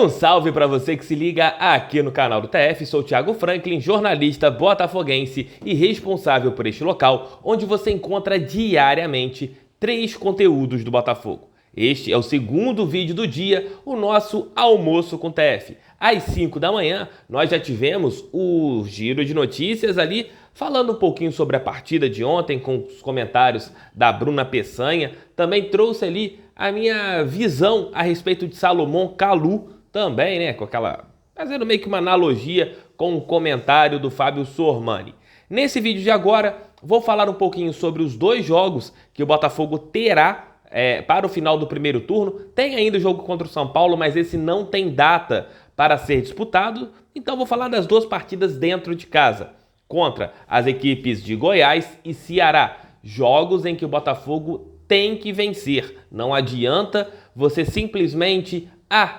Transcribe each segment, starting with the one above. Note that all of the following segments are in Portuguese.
Um salve para você que se liga aqui no canal do TF, sou o Thiago Franklin, jornalista botafoguense e responsável por este local, onde você encontra diariamente 3 conteúdos do Botafogo. Este é o segundo vídeo do dia, o nosso almoço com TF. Às 5 da manhã, nós já tivemos o giro de notícias ali, falando um pouquinho sobre a partida de ontem, com os comentários da Bruna Peçanha. Também trouxe ali a minha visão a respeito de Salomão Kalou, também, né, fazendo meio que uma analogia com o comentário do Fábio Sormani. Nesse vídeo de agora, vou falar um pouquinho sobre os 2 jogos que o Botafogo terá para o final do primeiro turno. Tem ainda o jogo contra o São Paulo, mas esse não tem data para ser disputado, então vou falar das 2 partidas dentro de casa, contra as equipes de Goiás e Ceará, jogos em que o Botafogo tem que vencer. Não adianta você simplesmente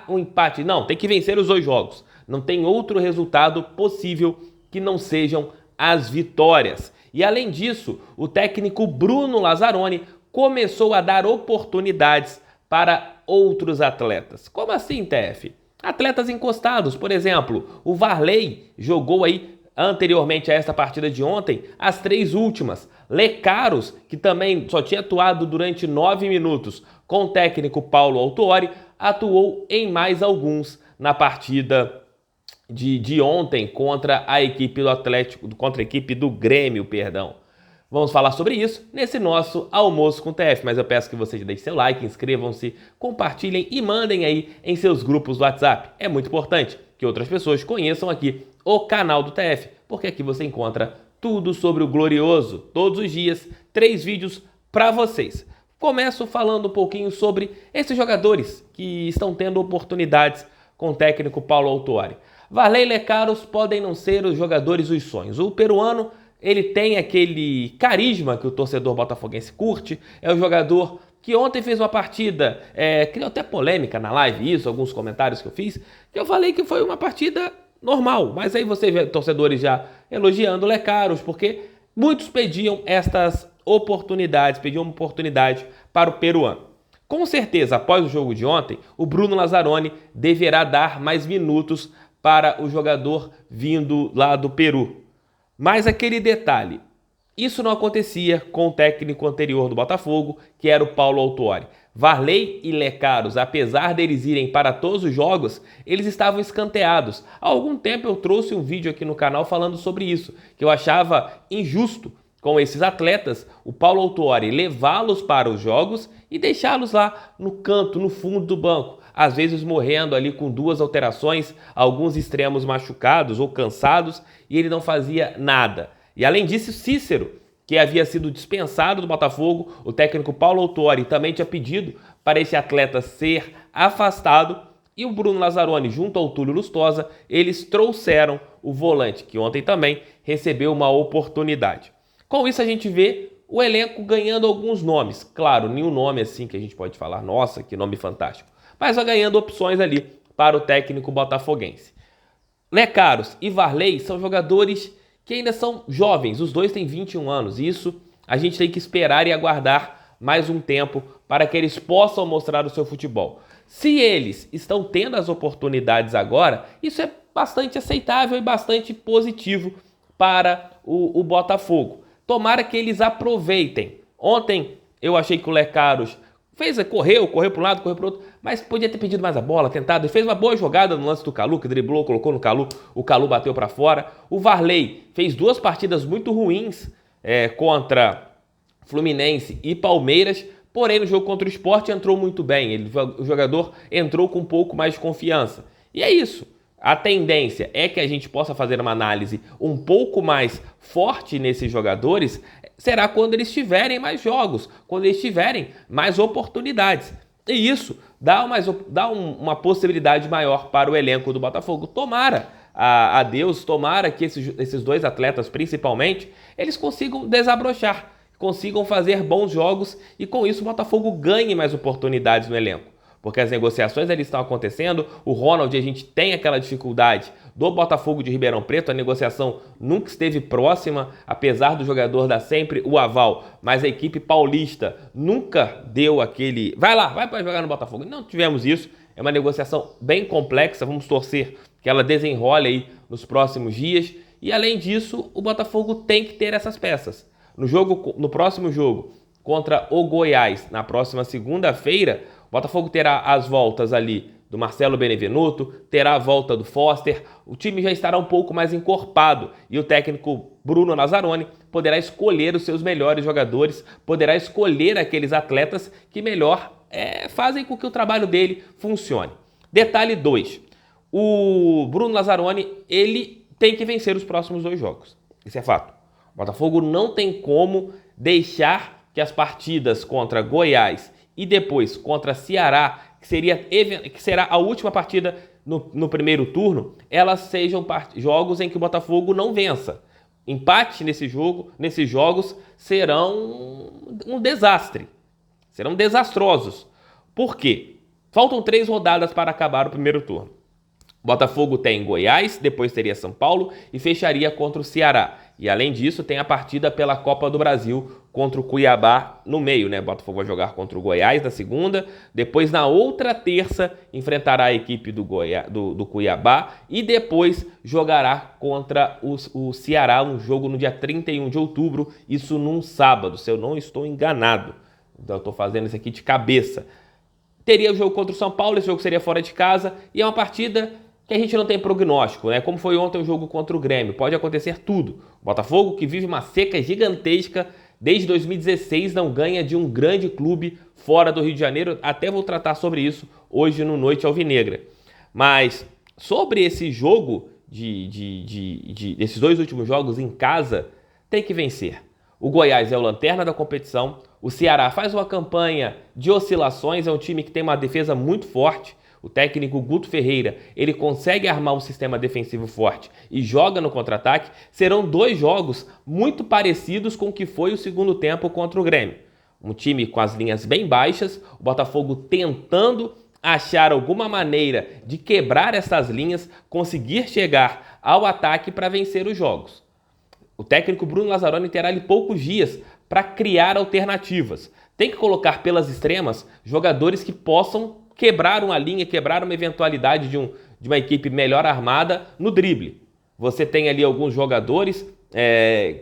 um empate. Não, tem que vencer os 2 jogos. Não tem outro resultado possível que não sejam as vitórias. E além disso, o técnico Bruno Lazzaroni começou a dar oportunidades para outros atletas. Como assim, TF? Atletas encostados, por exemplo, o Varley jogou aí anteriormente a esta partida de ontem, as 3 últimas. Lecaros, que também só tinha atuado durante 9 minutos com o técnico Paulo Autuori, atuou em mais alguns na partida de ontem contra a equipe do Atlético, contra a equipe do Grêmio, perdão. Vamos falar sobre isso nesse nosso almoço com o TF, mas eu peço que vocês deixem seu like, inscrevam-se, compartilhem e mandem aí em seus grupos do WhatsApp. É muito importante que outras pessoas conheçam aqui o canal do TF, porque aqui você encontra tudo sobre o Glorioso, todos os dias, 3 vídeos para vocês. Começo falando um pouquinho sobre esses jogadores que estão tendo oportunidades com o técnico Paulo Autuori. Varley e Lecaros podem não ser os jogadores dos sonhos. O peruano, ele tem aquele carisma que o torcedor botafoguense curte, é o jogador que ontem fez uma partida, criou até polêmica na live isso, alguns comentários que eu fiz, que eu falei que foi uma partida normal, mas aí você vê torcedores já elogiando o Lecaros, porque muitos pediam estas oportunidades, pediam uma oportunidade para o peruano. Com certeza, após o jogo de ontem, o Bruno Lazzaroni deverá dar mais minutos para o jogador vindo lá do Peru. Mas aquele detalhe, isso não acontecia com o técnico anterior do Botafogo, que era o Paulo Autuori. Varley e Lecaros, apesar deles irem para todos os jogos, eles estavam escanteados. Há algum tempo eu trouxe um vídeo aqui no canal falando sobre isso, que eu achava injusto com esses atletas, o Paulo Autuori levá-los para os jogos e deixá-los lá no canto, no fundo do banco, às vezes morrendo ali com 2 alterações, alguns extremos machucados ou cansados, e ele não fazia nada. E além disso, Cícero, que havia sido dispensado do Botafogo, o técnico Paulo Autuori também tinha pedido para esse atleta ser afastado, e o Bruno Lazzaroni, junto ao Túlio Lustosa, eles trouxeram o volante, que ontem também recebeu uma oportunidade. Com isso a gente vê o elenco ganhando alguns nomes. Claro, nenhum nome assim que a gente pode falar, nossa, que nome fantástico. Mas vai ganhando opções ali para o técnico botafoguense. Lecaros e Varley são jogadores que ainda são jovens, os 2 têm 21 anos. Isso a gente tem que esperar e aguardar mais um tempo para que eles possam mostrar o seu futebol. Se eles estão tendo as oportunidades agora, isso é bastante aceitável e bastante positivo para o Botafogo. Tomara que eles aproveitem. Ontem eu achei que o Lecaros correu para um lado, correu para o outro, mas podia ter pedido mais a bola, tentado. Ele fez uma boa jogada no lance do Kalou, que driblou, colocou no Kalou, o Kalou bateu para fora. O Varley fez 2 partidas muito ruins contra Fluminense e Palmeiras, porém no jogo contra o Sport entrou muito bem. O jogador entrou com um pouco mais de confiança. E é isso. A tendência é que a gente possa fazer uma análise um pouco mais forte nesses jogadores, será quando eles tiverem mais jogos, quando eles tiverem mais oportunidades. E isso dá uma possibilidade maior para o elenco do Botafogo. Tomara a Deus, tomara que esses 2 atletas, principalmente, eles consigam desabrochar, consigam fazer bons jogos e com isso o Botafogo ganhe mais oportunidades no elenco. Porque as negociações ali estão acontecendo, o Ronald, a gente tem aquela dificuldade do Botafogo de Ribeirão Preto, a negociação nunca esteve próxima, apesar do jogador dar sempre o aval, mas a equipe paulista nunca deu aquele, vai para jogar no Botafogo, não tivemos isso, É uma negociação bem complexa, vamos torcer que ela desenrole aí nos próximos dias. E além disso, o Botafogo tem que ter essas peças. No próximo jogo contra o Goiás, na próxima segunda-feira, o Botafogo terá as voltas ali do Marcelo Benevenuto, terá a volta do Foster, o time já estará um pouco mais encorpado e o técnico Bruno Lazzaroni poderá escolher os seus melhores jogadores, poderá escolher aqueles atletas que melhor fazem com que o trabalho dele funcione. Detalhe 2, o Bruno Lazzaroni, ele tem que vencer os próximos 2 jogos, isso é fato. O Botafogo não tem como deixar que as partidas contra Goiás e depois contra Ceará, que será a última partida no primeiro turno, elas sejam jogos em que o Botafogo não vença. Empate nesses jogos serão um desastre, serão desastrosos. Por quê? Faltam 3 rodadas para acabar o primeiro turno. O Botafogo tem Goiás, depois teria São Paulo e fecharia contra o Ceará. E além disso, tem a partida pela Copa do Brasil contra o Cuiabá no meio, né? O Botafogo vai jogar contra o Goiás na segunda, depois na outra terça enfrentará a equipe do Cuiabá e depois jogará contra o Ceará, um jogo no dia 31 de outubro, isso num sábado, se eu não estou enganado. Então eu estou fazendo isso aqui de cabeça. Teria o jogo contra o São Paulo, esse jogo seria fora de casa e é uma partida que a gente não tem prognóstico, né? Como foi ontem o jogo contra o Grêmio, pode acontecer tudo. O Botafogo, que vive uma seca gigantesca, desde 2016 não ganha de um grande clube fora do Rio de Janeiro, até vou tratar sobre isso hoje no Noite Alvinegra. Mas sobre esse jogo, esses 2 últimos jogos em casa, tem que vencer. O Goiás é o lanterna da competição, o Ceará faz uma campanha de oscilações, é um time que tem uma defesa muito forte. O técnico Guto Ferreira, ele consegue armar um sistema defensivo forte e joga no contra-ataque. Serão 2 jogos muito parecidos com o que foi o segundo tempo contra o Grêmio. Um time com as linhas bem baixas, o Botafogo tentando achar alguma maneira de quebrar essas linhas, conseguir chegar ao ataque para vencer os jogos. O técnico Bruno Lazzaroni terá ali poucos dias para criar alternativas. Tem que colocar pelas extremas jogadores que possam quebrar uma linha, quebrar uma eventualidade de uma equipe melhor armada no drible. Você tem ali alguns jogadores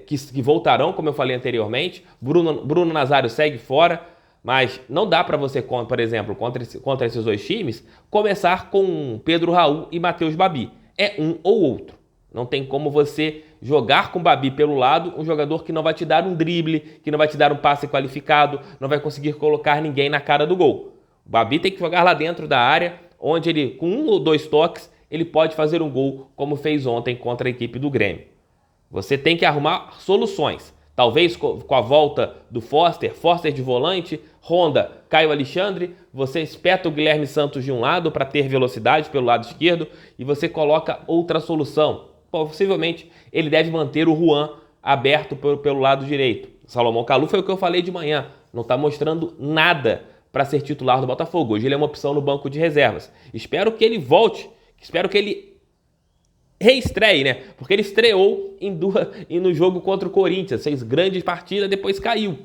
que voltarão, como eu falei anteriormente. Bruno Nazário segue fora, mas não dá para você, por exemplo, contra esses 2 times, começar com Pedro Raul e Matheus Babi. É um ou outro. Não tem como você jogar com o Babi pelo lado, um jogador que não vai te dar um drible, que não vai te dar um passe qualificado, não vai conseguir colocar ninguém na cara do gol. O Babi tem que jogar lá dentro da área, onde ele, com 1 ou 2 toques, ele pode fazer um gol, como fez ontem contra a equipe do Grêmio. Você tem que arrumar soluções. Talvez com a volta do Foster de volante, Honda, Caio Alexandre, você espeta o Guilherme Santos de um lado para ter velocidade pelo lado esquerdo e você coloca outra solução. Possivelmente ele deve manter o Juan aberto pelo lado direito. Salomão Kalou foi o que eu falei de manhã, não está mostrando nada para ser titular do Botafogo. Hoje ele é uma opção no banco de reservas. Espero que ele volte, espero que ele reestreie, né? Porque ele estreou no jogo contra o Corinthians, fez grande partida, depois caiu.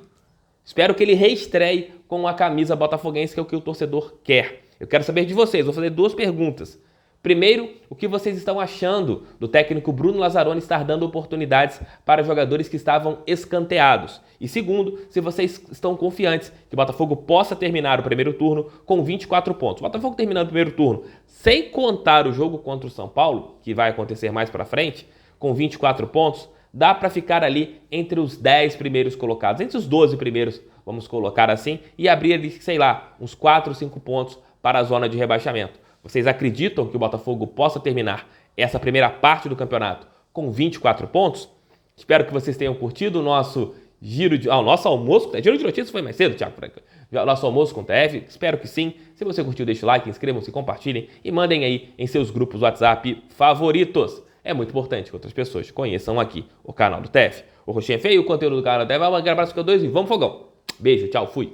Espero que ele reestreie com a camisa botafoguense, que é o que o torcedor quer. Eu quero saber de vocês, vou fazer 2 perguntas. Primeiro, o que vocês estão achando do técnico Bruno Lazzaroni estar dando oportunidades para jogadores que estavam escanteados? E segundo, se vocês estão confiantes que o Botafogo possa terminar o primeiro turno com 24 pontos. O Botafogo terminando o primeiro turno, sem contar o jogo contra o São Paulo, que vai acontecer mais para frente, com 24 pontos, dá para ficar ali entre os 10 primeiros colocados, entre os 12 primeiros, vamos colocar assim, e abrir ali, sei lá, uns 4 ou 5 pontos para a zona de rebaixamento. Vocês acreditam que o Botafogo possa terminar essa primeira parte do campeonato com 24 pontos? Espero que vocês tenham curtido o nosso nosso almoço. Giro de notícias foi mais cedo, Thiago Franca. Nosso almoço com o TF. Espero que sim. Se você curtiu, deixe o like, inscrevam-se, compartilhem e mandem aí em seus grupos WhatsApp favoritos. É muito importante que outras pessoas conheçam aqui o canal do TF. O Roxinha Feio, o conteúdo do canal do TF. Um abraço para todos e vamos fogão. Beijo, tchau, fui.